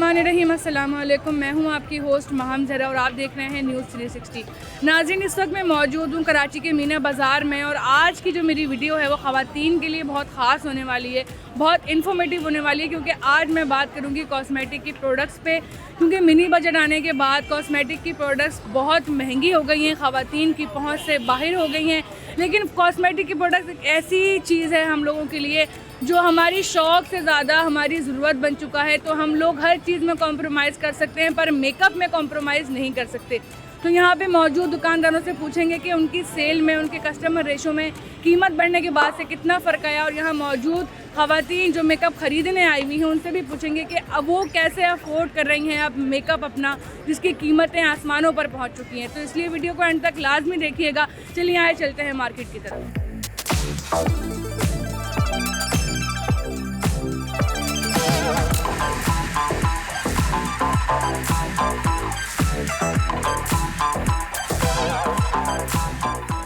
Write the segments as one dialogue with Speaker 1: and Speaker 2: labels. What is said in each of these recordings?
Speaker 1: बिस्मिल्लाहिर्रहमानिर्रहीम। अस्सलाम वालेकुम। मैं हूं आपकी होस्ट महम ज़हरा और आप देख रहे हैं न्यूज़ 360। नाज़रीन, इस वक्त मैं मौजूद हूं कराची के मीना बाज़ार में और आज की जो मेरी वीडियो है वो ख़वातीन के लिए बहुत ख़ास होने वाली है, बहुत इन्फॉर्मेटिव होने वाली है, क्योंकि आज मैं बात करूंगी कॉस्मेटिक की प्रोडक्ट्स पे। क्योंकि मिनी बजट आने के बाद कॉस्मेटिक की प्रोडक्ट्स बहुत महंगी हो गई हैं, ख़वातीन की पहुँच से बाहर हो गई हैं। लेकिन कॉस्मेटिक की प्रोडक्ट्स एक ऐसी चीज़ है हम लोगों के लिए जो हमारी शौक़ से ज़्यादा हमारी ज़रूरत बन चुका है। तो हम लोग हर चीज़ में कॉम्प्रोमाइज़ कर सकते हैं पर मेकअप में कॉम्प्रोमाइज़ नहीं कर सकते। तो यहाँ पे मौजूद दुकानदारों से पूछेंगे कि उनकी सेल में, उनके कस्टमर रेशो में कीमत बढ़ने के बाद से कितना फ़र्क आया। और यहाँ मौजूद ख़वातीन जो मेकअप ख़रीदने आई हुई हैं उनसे भी पूछेंगे कि अब वो कैसे अफोर्ड कर रही हैं अब मेकअप अपना, जिसकी कीमतें आसमानों पर पहुँच चुकी हैं। तो इसलिए वीडियो को एंड तक लाजमी देखिएगा। चलिए आए चलते हैं मार्केट की तरफ।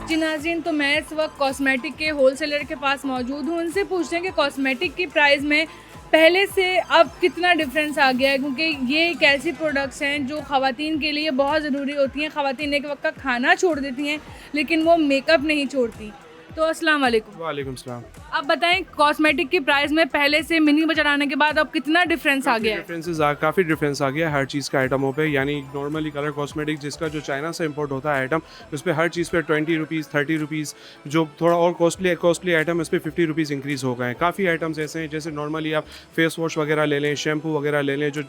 Speaker 1: जी नाज़रीन, तो मैं इस वक्त कॉस्मेटिक के होलसेलर के पास मौजूद हूँ। उनसे पूछते हैं कि कॉस्मेटिक की प्राइस में पहले से अब कितना डिफरेंस आ गया है, क्योंकि ये एक ऐसी प्रोडक्ट्स हैं जो ख़वातीन के लिए बहुत ज़रूरी होती हैं। ख़वातीन एक वक्त का खाना छोड़ देती हैं लेकिन वो मेकअप नहीं छोड़ती। तो अस्सलाम वालेकुम।
Speaker 2: वालेकुम सलाम।
Speaker 1: आप बताएं कॉस्मेटिक की प्राइस में पहले से मिनी बजट आने के बाद अब कितना डिफरेंस आ गया है?
Speaker 2: काफ़ी डिफरेंस आ गया है हर चीज़ का आइटमों पे। यानी नॉर्मली कलर कॉस्मेटिक जिसका जो चाइना से इंपोर्ट होता है आइटम, उस पर हर चीज़ पे 20 रुपीज़ 30 रुपीज़, जो थोड़ा और कॉस्टली आइटम उस पर 50 रुपीज़ इंक्रीज़ हो गए हैं। काफ़ी आइटम्स ऐसे हैं जैसे नॉर्मली आप फेस वॉश वगैरह ले लें, शैम्पू वगैरह ले लें, जो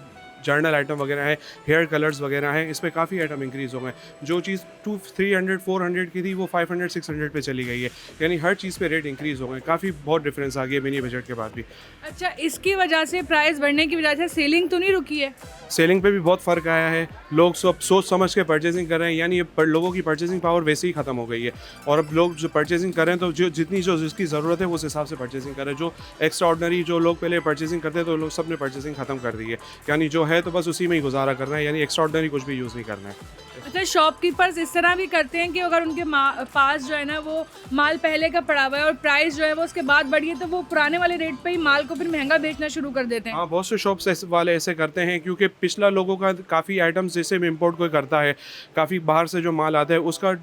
Speaker 2: जर्नल आइटम वगैरह है, हेयर कलर्स वगैरह हैं, इस पे काफ़ी आइटम इंक्रीज़ हो गए। जो चीज़ 300 400 की थी वो 500 600 पे चली गई है। यानी हर चीज़ पे रेट इंक्रीज़ हो गए। काफ़ी बहुत डिफरेंस आ गया मिनी बजट के बाद भी।
Speaker 1: अच्छा, इसकी वजह से प्राइस बढ़ने की वजह से सेलिंग तो नहीं रुकी है?
Speaker 2: सेलिंग पे भी बहुत फ़र्क आया है। लोग सब सोच समझ के परचेजिंग कर रहे हैं। यानी ये लोगों की परचेजिंग पावर वैसे ही ख़त्म हो गई है और अब लोग जो परचेजिंग कर रहे हैं तो जिसकी ज़रूरत है उस हिसाब से परचेजिंग कर रहे हैं। जो एक्स्ट्रा ऑर्डनरी जो लोग पहले परचेजिंग करते हैं तो लोग सब ने परचेजिंग ख़त्म कर दी है। यानी जो है तो बस उसी में ही गुजारा करना है। यानी एक्स्ट्रा ऑर्डनरी कुछ भी यूज़ नहीं करना है।
Speaker 1: अच्छा, शॉपकीपर्स इस तरह भी करते हैं कि अगर उनके पास जो है ना वो माल पहले का पड़ा हुआ है और प्राइस जो है वो उसके बाद बढ़ी है तो वो पुराने वाले रेट पे ही माल को फिर महंगा बेचना शुरू कर देते हैं।
Speaker 2: हाँ, बहुत से शॉप्स वाले ऐसे करते हैं क्योंकि पिछला लोगों का काफ़ी आइटम्स जैसे इम्पोर्ट कोई करता है, काफ़ी बाहर से जो माल आता है उसका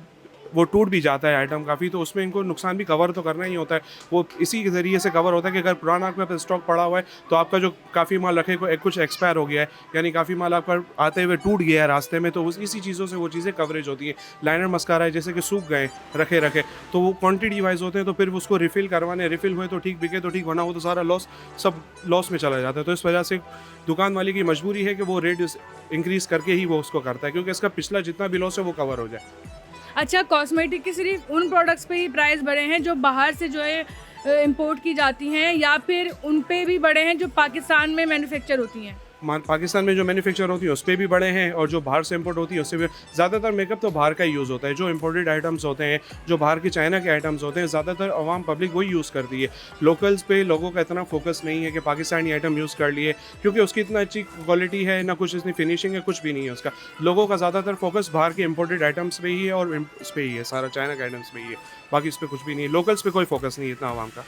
Speaker 2: वो टूट भी जाता है आइटम काफ़ी, तो उसमें इनको नुकसान भी कवर तो करना ही होता है। वो इसी के ज़रिए से कवर होता है कि अगर पुराना आपके पास स्टॉक पड़ा हुआ है तो आपका जो काफ़ी माल रखे को कुछ एक्सपायर हो गया है, यानी काफ़ी माल आपका आते हुए टूट गया है रास्ते में, तो इसी चीज़ों से वो चीज़ें कवरेज होती हैं। लाइनर मस्कारा है जैसे कि सूख गए रखे तो वो क्वान्टिटी वाइज होते हैं, तो फिर उसको रिफ़िल करवाने, रिफ़िल हुए तो ठीक, बिके तो ठीक, वरना हो तो सारा सब लॉस में चला जाता है। तो इस वजह से दुकान वाले की मजबूरी है कि वो रेट इंक्रीज़ करके ही वो उसको करता है क्योंकि इसका पिछला जितना भी लॉस है वो कवर हो जाए।
Speaker 1: अच्छा, कॉस्मेटिक की सिर्फ उन प्रोडक्ट्स पे ही प्राइस बढ़े हैं जो बाहर से जो है इंपोर्ट की जाती हैं, या फिर उन पे भी बढ़े हैं जो पाकिस्तान में मैन्युफैक्चर होती हैं?
Speaker 2: पाकिस्तान में जो मैन्युफैक्चर होती है उस पर भी बढ़े हैं और जो बाहर से इंपोर्ट होती है उससे भी। ज़्यादातर मेकअप तो बाहर का ही यूज़ होता है। जो इंपोर्टेड आइटम्स होते हैं, जो बाहर के चाइना के आइटम्स होते हैं, ज़्यादातर आवाम पब्लिक वही यूज़ करती है। लोकल्स पे लोगों का इतना फोकस नहीं है कि पाकिस्तानी आइटम यूज़ कर लिए, क्योंकि उसकी इतना अच्छी क्वालिटी है ना, कुछ इसमें फिनिशिंग है, कुछ भी नहीं है उसका। लोगों का ज़्यादातर फोकस बाहर के इंपोर्टेड आइटम्स पे ही है और इस पर ही है, सारा चाइना के आइटम्स पे ही है, बाकी इस पर कुछ भी नहीं है। लोकल्स पे कोई फोकस नहीं है इतना आवाम का।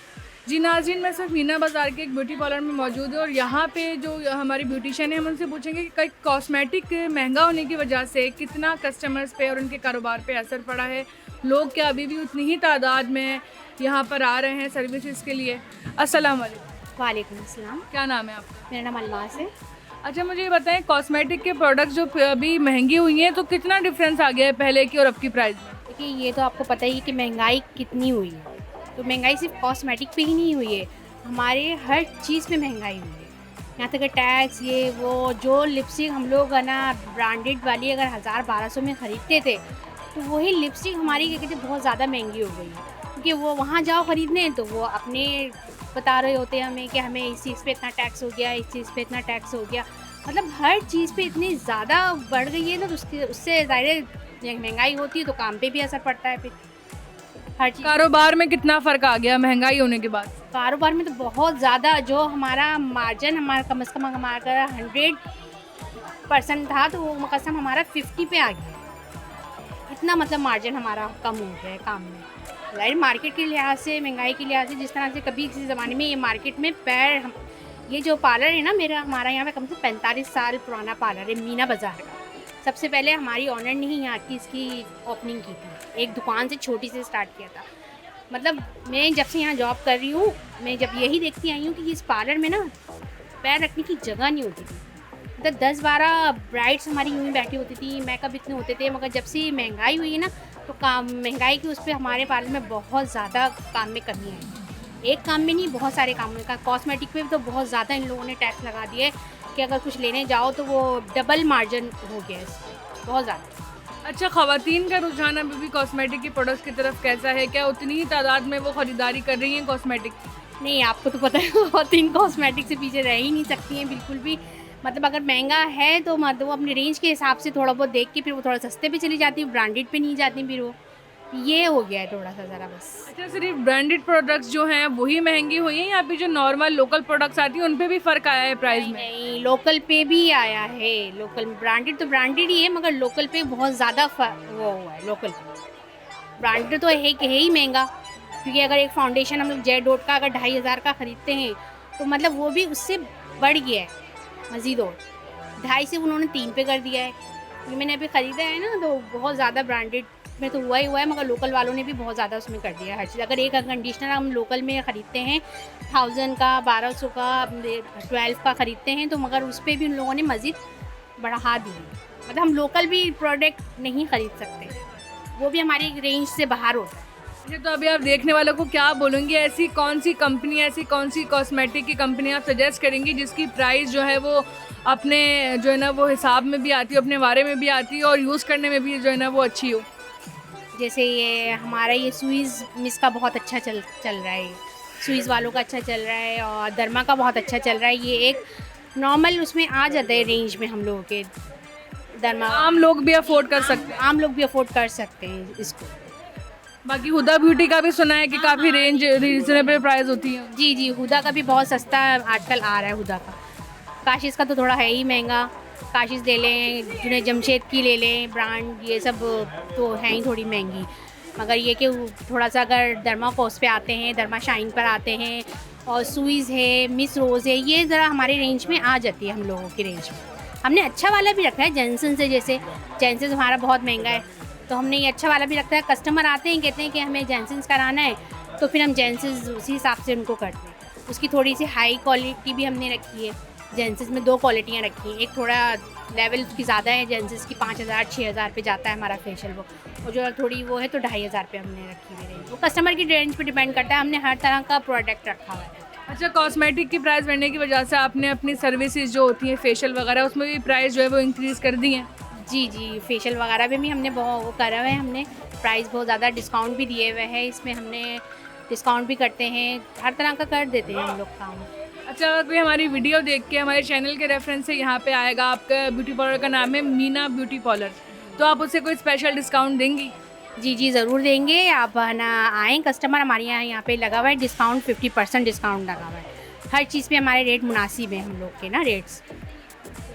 Speaker 1: जी नाज़रीन, मैं सिर्फ मीना बाज़ार के एक ब्यूटी पार्लर में मौजूद हूँ और यहाँ पे जो हमारी ब्यूटिशियन है हम उनसे पूछेंगे कि कई कॉस्मेटिक महंगा होने की वजह से कितना कस्टमर्स पे और उनके कारोबार पे असर पड़ा है। लोग क्या अभी भी उतनी ही तादाद में यहाँ पर आ रहे हैं सर्विसेज के लिए? अस्सलाम वालेकुम।
Speaker 3: वालेकुम अस्सलाम।
Speaker 1: क्या नाम है आपका?
Speaker 3: मेरा नाम अलमास है।
Speaker 1: अच्छा, मुझे ये बताएं कॉस्मेटिक के प्रोडक्ट्स जो अभी महंगी हुई हैं तो कितना डिफरेंस आ गया है पहले की और अब की प्राइस में?
Speaker 3: देखिए, ये तो आपको पता ही है कि महंगाई कितनी हुई है। तो महंगाई सिर्फ कॉस्मेटिक पे ही नहीं हुई है, हमारे हर चीज़ पे महंगाई हुई है। यहाँ तक टैक्स, ये वो, जो लिपस्टिक हम लोग है ना ब्रांडेड वाली अगर 1000-1200 में ख़रीदते थे तो वही लिपस्टिक हमारी क्या कहते हैं बहुत ज़्यादा महंगी हो गई है, क्योंकि वो वहाँ जाओ ख़रीदने तो वो अपने बता रहे होते हैं हमें कि हमें इस चीज़ पे इतना टैक्स हो गया, इस चीज़ पे इतना टैक्स हो गया। मतलब हर चीज़ पे इतनी ज़्यादा बढ़ गई है ना, तो उससे ज़ाहिर महंगाई होती है तो काम पे भी असर पड़ता है। फिर हर चीज़
Speaker 1: कारोबार में कितना फ़र्क आ गया महंगाई होने के बाद?
Speaker 3: कारोबार में तो बहुत ज़्यादा, जो हमारा मार्जिन हमारा कम से कम हमारा 100% था तो वो कसम हमारा 50 पे आ गया। इतना मतलब मार्जिन हमारा कम हो गया है काम में। लाइट मार्केट के लिहाज से, महंगाई के लिहाज से, जिस तरह से कभी किसी ज़माने में ये मार्केट में पैर ये जो पार्लर है ना मेरा, हमारा यहाँ पे कम से 45 साल पुराना पार्लर है, मीना बाज़ार का। सबसे पहले हमारी ऑनर ने ही यहाँ की इसकी ओपनिंग की थी, एक दुकान से छोटी से स्टार्ट किया था। मतलब मैं जब से यहाँ जॉब कर रही हूँ, मैं जब यही देखती आई हूँ कि इस पार्लर में ना पैर रखने की जगह नहीं होती थी। मतलब 10-12 ब्राइड्स हमारी यूँ ही बैठी होती थी, मेकअप इतने होते थे। मगर जब से महंगाई हुई है ना, तो काम महंगाई की उस पर हमारे पार्लर में बहुत ज़्यादा काम में कमी है। एक काम में नहीं, बहुत सारे काम में। कॉस्मेटिक पे भी तो बहुत ज़्यादा इन लोगों ने टैक्स लगा दिया है कि अगर कुछ लेने जाओ तो वो डबल मार्जिन हो गया है, बहुत ज़्यादा।
Speaker 1: अच्छा, ख़वातीन का रुझान अभी भी कॉस्मेटिक की प्रोडक्ट्स की तरफ कैसा है? क्या उतनी ही तादाद में वो ख़रीदारी कर रही हैं कॉस्मेटिक?
Speaker 3: नहीं, आपको तो पता है ख़वातीन कॉस्मेटिक से पीछे रह ही नहीं सकती हैं बिल्कुल भी। मतलब अगर महंगा है तो मतलब वो अपने रेंज के हिसाब से थोड़ा बहुत देख के फिर वो थोड़ा सस्ते पे चली जाती है, ब्रांडेड पे नहीं जाती। फिर वो ये हो गया है थोड़ा सा ज़रा बस।
Speaker 1: अच्छा, सिर्फ ब्रांडेड प्रोडक्ट्स जो हैं वही महंगी हुई हैं या फिर जो नॉर्मल लोकल प्रोडक्ट्स आती हैं उन पे भी फ़र्क आया है प्राइस में?
Speaker 3: नहीं, लोकल पे भी आया है। लोकल ब्रांडेड तो ब्रांडेड ही है, मगर लोकल पे बहुत ज़्यादा वो हुआ है। लोकल ब्रांडेड तो है कि है ही महंगा, क्योंकि अगर एक फाउंडेशन हम लोग जेड डॉट का अगर 2500 का ख़रीदते हैं तो मतलब वो भी उससे बढ़ गया है मज़ीद, और 2.5 से उन्होंने 3 पे कर दिया है। क्योंकि मैंने अभी ख़रीदा है ना, तो बहुत ज़्यादा ब्रांडेड में तो हुआ है, मगर लोकल वालों ने भी बहुत ज़्यादा उसमें कर दिया है हर चीज़। अगर एक कंडीशनर हम लोकल में ख़रीदते हैं 1000 का, 1200 का, 12 का ख़रीदते हैं, तो मगर उस पर भी उन लोगों ने मज़ीद बढ़ा दी। मतलब हम लोकल भी प्रोडक्ट नहीं ख़रीद सकते, वो भी हमारी रेंज से बाहर होता है।
Speaker 1: अच्छा, तो अभी आप देखने वालों को क्या बोलेंगी? ऐसी कौन सी कंपनी, ऐसी कौन सी कॉस्मेटिक की कंपनी आप सजेस्ट करेंगी जिसकी प्राइस जो है वो अपने जो है ना वो हिसाब में भी आती हो, अपने बारे में भी आती हो और यूज़ करने में भी जो है ना वो अच्छी हो?
Speaker 3: जैसे ये हमारा ये सुइज़ मिस का बहुत अच्छा चल रहा है, सुइज़ वालों का अच्छा चल रहा है, और दर्मा का बहुत अच्छा चल रहा है। ये एक नॉर्मल उसमें आ जाता है रेंज में, हम लोगों के दर्मा
Speaker 1: आम लोग भी अफोर्ड कर सकते हैं।
Speaker 3: आम लोग भी अफोर्ड कर सकते हैं इसको।
Speaker 1: बाकी हुदा ब्यूटी का भी सुना है कि काफ़ी रेंज रीजनेबल प्राइस होती है।
Speaker 3: जी जी, हुदा का भी बहुत सस्ता आजकल आ रहा है हुदा का। काशिश का तो थोड़ा है ही महंगा, काशिश ले लें, जुने जमशेद की ले लें ब्रांड, ये सब तो हैं ही थोड़ी महंगी। मगर ये कि थोड़ा सा अगर दर्मा कोस पे आते हैं, दर्मा शाइन पर आते हैं, और सुइज़ है, मिस रोज़ है, ये ज़रा हमारे रेंज में आ जाती है, हम लोगों की रेंज में। हमने अच्छा वाला भी रखा है जॉनसन से, जैसे जॉनसन हमारा बहुत महंगा है तो हमने ये अच्छा वाला भी रखा है। कस्टमर आते हैं, कहते हैं कि हमें जॉनसन कराना है, तो फिर हम जॉनसन उसी हिसाब से उनको करते हैं। उसकी थोड़ी सी हाई क्वालिटी भी हमने रखी है। जॉनसन में 2 क्वालिटियाँ रखी हैं, एक थोड़ा लेवल उसकी ज़्यादा है, जॉनसन की 5000-6000 पे जाता है हमारा फेशियल वो, और जो थोड़ी वो है तो 2500 पे हमने रखी हुई रेंज। वो कस्टमर की रेंज पे डिपेंड करता है, हमने हर तरह का प्रोडक्ट रखा हुआ है।
Speaker 1: अच्छा, कॉस्मेटिक की प्राइस बढ़ने की वजह से आपने अपनी सर्विसेज जो होती हैं फेशियल वगैरह, उसमें भी प्राइस जो है वो इंक्रीज़ कर दी हैं?
Speaker 3: जी जी, फेशियल वगैरह में भी हमने बहुत वो करा हुआ है, हमने प्राइस बहुत ज़्यादा डिस्काउंट भी दिए हुए हैं। इसमें हमने डिस्काउंट भी करते हैं, हर तरह का कर देते हैं हम लोग काम।
Speaker 1: अच्छा, अगर कोई हमारी वीडियो देख के हमारे चैनल के रेफरेंस से यहाँ पे आएगा, आपका ब्यूटी पार्लर का नाम है मीना ब्यूटी पार्लर, तो आप उससे कोई स्पेशल डिस्काउंट देंगी?
Speaker 3: जी जी, ज़रूर देंगे। आप ना आएँ, कस्टमर हमारे यहाँ पे लगा हुआ है डिस्काउंट, 50% डिस्काउंट लगा हुआ है। हर चीज़ पे हमारे रेट मुनासिब है, हम लोग के ना रेट्स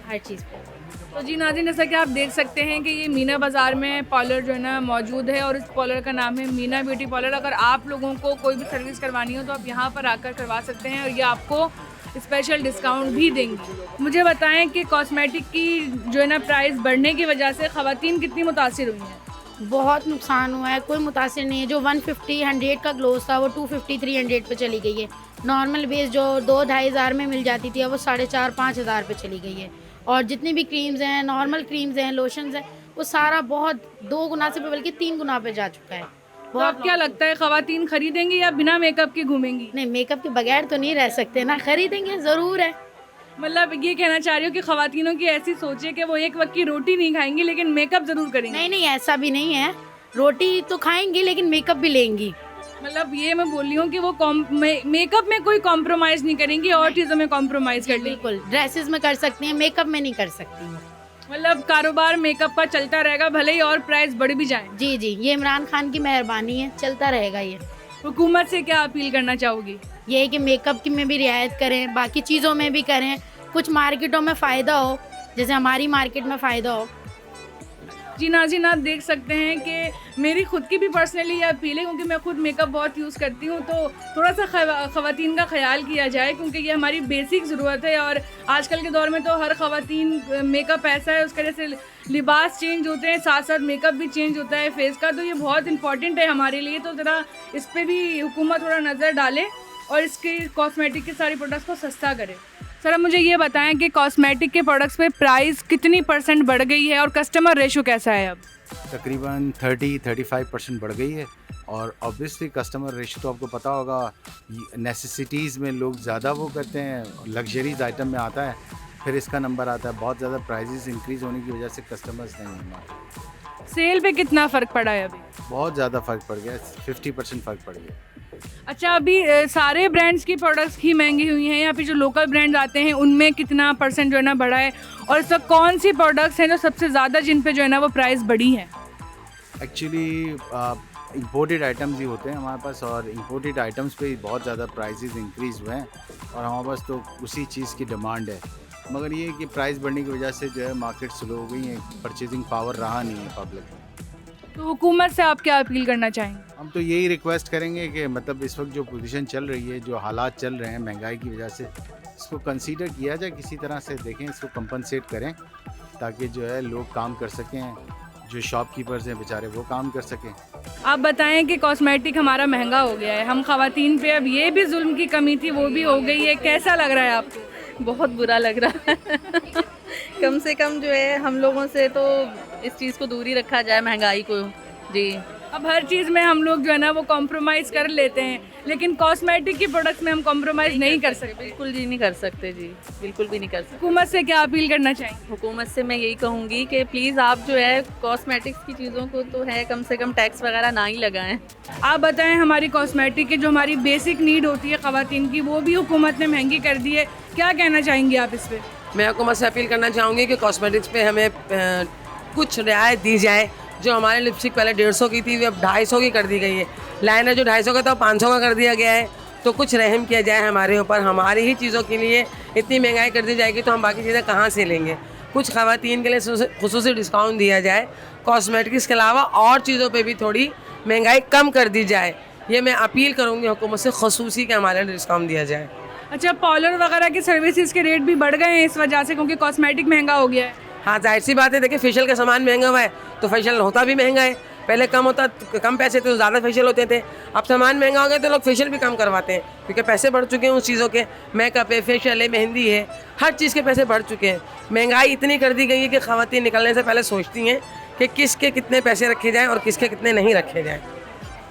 Speaker 3: हर चीज़ पे।
Speaker 1: तो जी नाज़रीन, जैसा कि आप देख सकते हैं कि ये मीना बाज़ार में पार्लर जो है ना मौजूद है और इस पार्लर का नाम है मीना ब्यूटी पार्लर। अगर आप लोगों को कोई भी सर्विस करवानी हो तो आप यहाँ पर आकर करवा सकते हैं और ये आपको स्पेशल डिस्काउंट भी देंगे। मुझे बताएं कि कॉस्मेटिक की जो है ना प्राइस बढ़ने की वजह से ख़वातीन कितनी मुतासिर हुई हैं?
Speaker 4: बहुत नुकसान हुआ है, कोई मुतासिर नहीं है। जो 150-100 का ग्लोस था वो 250-300 पे चली गई है। नॉर्मल बेस जो 2-2.5 हज़ार में मिल जाती थी, अब वो 4.5-5 हज़ार पे चली गई है। और जितनी भी क्रीम्स हैं, नॉर्मल क्रीम्स हैं, लोशंस हैं, वो सारा बहुत 2 गुना से बल्कि 3 गुना पे जा चुका है।
Speaker 1: तो अब क्या लगता है, ख़वातीन खरीदेंगी या बिना मेकअप के घूमेंगी?
Speaker 4: नहीं, मेकअप के बगैर तो नहीं रह सकते ना, खरीदेंगे ज़रूर है।
Speaker 1: मतलब ये कहना चाह रही हो कि ख़वातीनों की ऐसी सोच है कि वो एक वक्त की रोटी नहीं खाएंगी लेकिन मेकअप ज़रूर करेंगी?
Speaker 4: नहीं नहीं, ऐसा भी नहीं है, रोटी तो खाएंगी लेकिन मेकअप भी लेंगी।
Speaker 1: मतलब ये मैं बोल रही हूँ कि वो मेकअप में कोई कॉम्प्रोमाइज़ नहीं करेंगी और चीज़ों में कॉम्प्रोमाइज़ कर लेंगी।
Speaker 4: बिल्कुल, ड्रेसेस में कर सकती हैं, मेकअप में नहीं कर सकती हैं।
Speaker 1: मतलब कारोबार मेकअप का चलता रहेगा भले ही और प्राइस बढ़ भी जाए।
Speaker 4: जी जी, ये इमरान खान की मेहरबानी है, चलता रहेगा ये।
Speaker 1: हुकूमत से क्या अपील करना चाहोगी?
Speaker 4: ये है कि मेकअप की में भी रियायत करें, बाकी चीज़ों में भी करें, कुछ मार्केटों में फ़ायदा हो, जैसे हमारी मार्केट में फ़ायदा हो।
Speaker 1: जी नाज़रीन, आप देख सकते हैं कि मेरी खुद की भी पर्सनली ये अपील है, क्योंकि मैं खुद मेकअप बहुत यूज़ करती हूँ, तो थोड़ा सा ख़वातीन का ख्याल किया जाए, क्योंकि ये हमारी बेसिक ज़रूरत है। और आजकल के दौर में तो हर ख़वातीन मेकअप ऐसा है, उसके वजह से लिबास चेंज होते हैं, साथ साथ मेकअप भी चेंज होता है फेस का, तो ये बहुत इंपॉर्टेंट है हमारे लिए। तो ज़रा इस पर भी हुकूमत थोड़ा नज़र डाले और इसके कॉस्मेटिक के सारे प्रोडक्ट्स को सस्ता करे। सर अब मुझे ये बताएं कि कॉस्मेटिक के प्रोडक्ट्स पे प्राइस कितनी % बढ़ गई है और कस्टमर रेशो कैसा है अब?
Speaker 5: तकरीबन 30-35% बढ़ गई है। और ऑब्वियसली कस्टमर रेशो तो आपको पता होगा, नेसेसिटीज़ में लोग ज़्यादा वो करते हैं, लग्जरीज आइटम में आता है, फिर इसका नंबर आता है। बहुत ज़्यादा प्राइसेस इंक्रीज़ होने की वजह से कस्टमर्स नहीं होना।
Speaker 1: सेल पे कितना फ़र्क पड़ा है अभी?
Speaker 5: बहुत ज़्यादा फ़र्क पड़ गया, 50% फ़र्क पड़ गया।
Speaker 1: अच्छा, अभी सारे ब्रांड्स की प्रोडक्ट्स ही महंगी हुई हैं या फिर जो लोकल ब्रांड्स आते हैं उनमें कितना % जो है ना बढ़ा है? और इस वक्त कौन सी प्रोडक्ट्स हैं जो सबसे ज़्यादा जिन पे जो है ना वो प्राइस बढ़ी है?
Speaker 5: एक्चुअली इंपोर्टेड आइटम्स ही होते हैं हमारे पास, और इंपोर्टेड आइटम्स पे बहुत ज़्यादा प्राइसेस इंक्रीज़ हुए हैं, और हमारे पास तो उसी चीज़ की डिमांड है। मगर ये कि प्राइस बढ़ने की वजह से जो है मार्केट स्लो हो गई है, परचेजिंग पावर रहा नहीं है पब्लिक में।
Speaker 1: तो हुकूमत से आप क्या अपील करना चाहेंगे?
Speaker 5: हम तो यही रिक्वेस्ट करेंगे कि मतलब इस वक्त जो पोजीशन चल रही है, जो हालात चल रहे हैं महंगाई की वजह से, इसको कंसीडर किया जाए, किसी तरह से देखें, इसको कंपनसेट करें, ताकि जो है लोग काम कर सकें, जो शॉपकीपर्स हैं बेचारे वो काम कर सकें।
Speaker 1: आप बताएं कि कॉस्मेटिक हमारा महंगा हो गया है, हम ख़वातीन पे अब ये भी जुल्म की कमी थी वो भी हो गई है, कैसा लग रहा है आपको?
Speaker 6: बहुत बुरा लग रहा है कम से कम जो है हम लोगों से तो इस चीज़ को दूर ही रखा जाए, महंगाई को। जी,
Speaker 1: अब हर चीज़ में हम लोग जो है ना वो कॉम्प्रोमाइज़ कर लेते हैं, लेकिन कॉस्मेटिक की प्रोडक्ट्स में हम कॉम्प्रोमाइज़ नहीं कर सकते।
Speaker 6: बिल्कुल जी नहीं कर सकते, जी बिल्कुल भी नहीं कर सकते।
Speaker 1: हुकूमत से क्या अपील करना चाहेंगे?
Speaker 6: हुकूमत से मैं यही कहूँगी कि प्लीज़ आप जो है कॉस्मेटिक्स की चीज़ों को तो है कम से कम टैक्स वगैरह ना ही लगाएं।
Speaker 1: आप बताएं, हमारी कॉस्मेटिक की जो हमारी बेसिक नीड होती है ख़वातीन की, वो भी हुकूमत ने महंगी कर दी है, क्या कहना चाहेंगी आप इस पर?
Speaker 7: मैं हुकूमत से अपील करना चाहूँगी कि कॉस्मेटिक्स पे हमें कुछ रियायत दी जाए। जो हमारे लिपस्टिक पहले 150 की थी, वे अब 250 की कर दी गई है। लाइनर जो 250 का था 500 का कर दिया गया है। तो कुछ रहम किया जाए हमारे ऊपर, हमारी ही चीज़ों के लिए इतनी महंगाई कर दी जाएगी तो हम बाकी चीज़ें कहाँ से लेंगे? कुछ ख़वातीन के लिए खुसूसी डिस्काउंट दिया जाए, कॉस्मेटिक्स के अलावा और चीज़ों पे भी थोड़ी महंगाई कम कर दी जाए। ये मैं अपील करूँगी हुकूमत से, खुसूसी के हमारे लिए डिस्काउंट दिया जाए।
Speaker 1: अच्छा, पार्लर वगैरह की सर्विसेज के रेट भी बढ़ गए हैं इस वजह से, क्योंकि कॉस्मेटिक महंगा हो गया है।
Speaker 7: हाँ, जाहिर सी बात है, देखिए फेशियल का सामान महंगा हुआ है तो फेशियल होता भी महंगा है। पहले कम पैसे थे तो ज़्यादा फेशियल होते थे, अब सामान महंगा हो गया तो लोग फेशियल भी कम करवाते हैं, क्योंकि पैसे बढ़ चुके हैं उस चीज़ों के। मेकअप है, फेशियल है, मेहंदी है, हर चीज़ के पैसे बढ़ चुके हैं। महंगाई इतनी कर दी गई है कि ख़वातीन निकलने से पहले सोचती हैं कि किसके कितने पैसे रखे जाएँ और किसके कितने नहीं रखे जाएँ।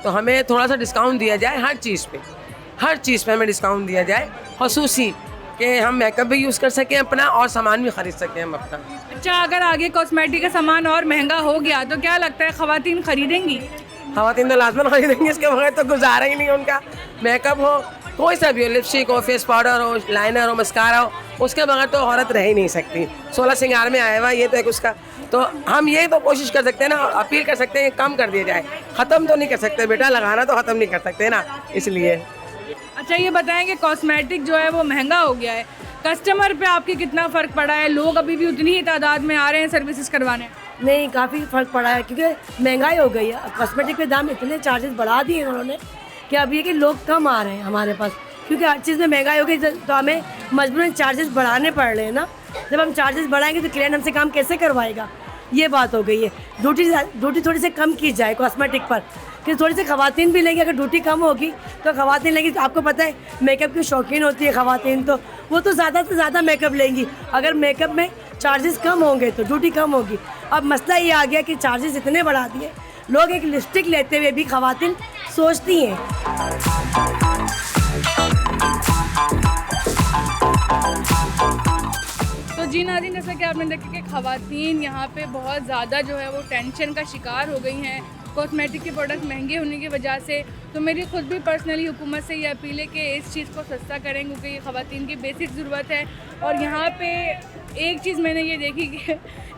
Speaker 7: तो हमें थोड़ा सा डिस्काउंट दिया जाए हर चीज़ पे हमें डिस्काउंट दिया जाए, खुसूसी कि हम मेकअप भी यूज़ कर सकें अपना और सामान भी ख़रीद सकें हम अपना।
Speaker 1: अच्छा, अगर आगे कॉस्मेटिक का सामान और महंगा हो गया तो क्या लगता है ख़वातीन खरीदेंगी?
Speaker 7: ख़वातीन तो लाजमन खरीदेंगी, इसके बगैर तो गुजारा ही नहीं उनका। मेकअप हो, कोई सा भी हो, लिपस्टिक हो, फेस पाउडर हो, लाइनर हो, मस्कारा हो, उसके बगैर तो औरत रह ही नहीं सकती। 16 सिंगार में आया हुआ ये तो एक उसका, तो हम ये तो कोशिश कर सकते हैं ना, अपील कर सकते हैं कम कर दिया जाए। ख़त्म तो नहीं कर सकते बेटा, लगाना तो ख़त्म नहीं कर सकते ना, इसलिए।
Speaker 1: अच्छा, ये बताएं कि कॉस्मेटिक जो है वो महंगा हो गया है, कस्टमर पे आपके कितना फ़र्क पड़ा है? लोग अभी भी उतनी ही तादाद में आ रहे हैं सर्विसेज करवाने?
Speaker 8: नहीं, काफ़ी फ़र्क पड़ा है, क्योंकि महंगाई हो गई है। कॉस्मेटिक के दाम इतने चार्जेस बढ़ा दिए उन्होंने कि अब ये कि लोग कम आ रहे हैं हमारे पास, क्योंकि हर चीज़ में महंगाई हो गई तो हमें मजबूरन चार्जेस बढ़ाने पड़ रहे हैं ना। जब हम चार्जेस बढ़ाएंगे तो क्लाइंट हमसे काम कैसे करवाएगा? ये बात हो गई है। ड्यूटी थोड़ी सी कम की जाए कॉस्मेटिक पर, कि थोड़ी सी ख़वातीन भी लेंगी। अगर ड्यूटी कम होगी तो ख़वातीन लेंगी। तो आपको पता है मेकअप की शौकीन होती है ख़वातीन, तो वो तो ज़्यादा से ज़्यादा मेकअप लेंगी। अगर मेकअप में चार्जेस कम होंगे तो ड्यूटी कम होगी। अब मसला ये आ गया कि चार्जेस इतने बढ़ा दिए, लोग एक लिपस्टिक लेते हुए भी ख़वातीन सोचती हैं।
Speaker 1: तो जी नाज़रीन, जैसा कि आपने देखा कि ख़वातीन यहाँ पे बहुत ज़्यादा जो है वो टेंशन का शिकार हो गई हैं कॉस्मेटिक के प्रोडक्ट महंगे होने की वजह से। तो मेरी खुद भी पर्सनली हुकूमत से ये अपील है कि इस चीज़ को सस्ता करें, क्योंकि ये ख़वातीन की बेसिक ज़रूरत है। और यहाँ पे एक चीज़ मैंने ये देखी कि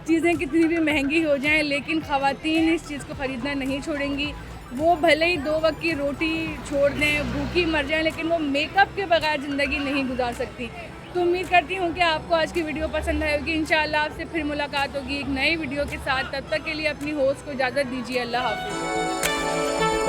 Speaker 1: चीज़ें कितनी भी महंगी हो जाएं, लेकिन ख़वातीन इस चीज़ को ख़रीदना नहीं छोड़ेंगी। वो भले ही 2 वक्त की रोटी छोड़ दें, भूखी मर जाएं, लेकिन वो मेकअप के बगैर ज़िंदगी नहीं गुजार सकती। तो उम्मीद करती हूँ कि आपको आज की वीडियो पसंद आई होगी। इंशाल्लाह आपसे फिर मुलाकात होगी एक नई वीडियो के साथ। तब तक के लिए अपनी होस्ट को इजाज़त दीजिए। अल्लाह हाफ़िज़।